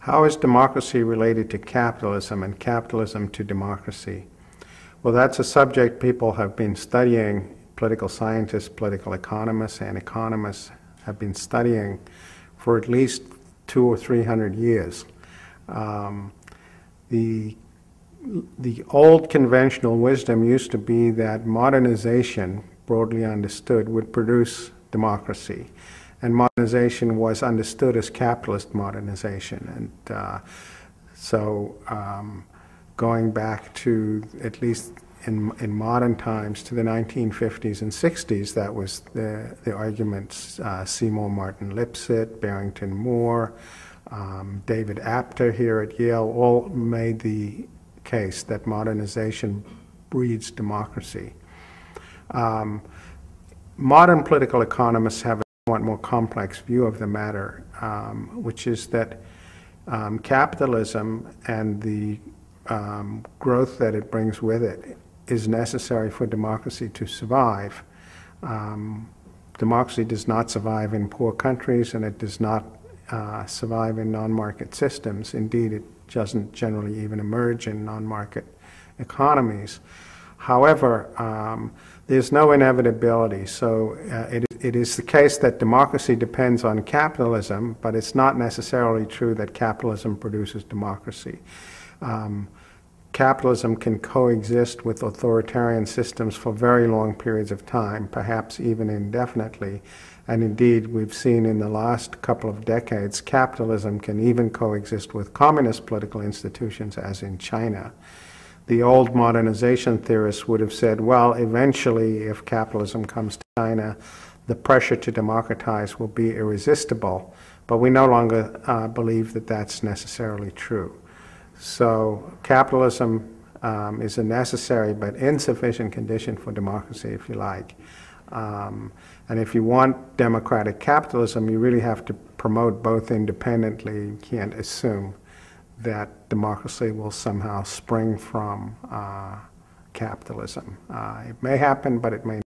How is democracy related to capitalism and capitalism to democracy? Well, that's a subject people have been studying. Political scientists, political economists, and economists have been studying for at least 200 or 300 years. The old conventional wisdom used to be that modernization, broadly understood, would produce democracy. And modernization was understood as capitalist modernization. And going back to, at least in modern times, to the 1950s and 60s, that was the arguments. Seymour Martin Lipset, Barrington Moore, David Apter here at Yale all made the case that modernization breeds democracy. Modern political economists have a somewhat more complex view of the matter, which is that capitalism and the growth that it brings with it is necessary for democracy to survive. Democracy does not survive in poor countries, and it does not survive in non-market systems. Indeed, it doesn't generally even emerge in non-market economies. However, there's no inevitability. So it is the case that democracy depends on capitalism, but it's not necessarily true that capitalism produces democracy. Capitalism can coexist with authoritarian systems for very long periods of time, perhaps even indefinitely. And indeed, we've seen in the last couple of decades, capitalism can even coexist with communist political institutions, as in China. The old modernization theorists would have said, well, eventually, if capitalism comes to China, the pressure to democratize will be irresistible. But we no longer believe that that's necessarily true. So capitalism is a necessary but insufficient condition for democracy, if you like. And if you want democratic capitalism, you really have to promote both independently. You can't assume that democracy will somehow spring from capitalism. It may happen, but it may not.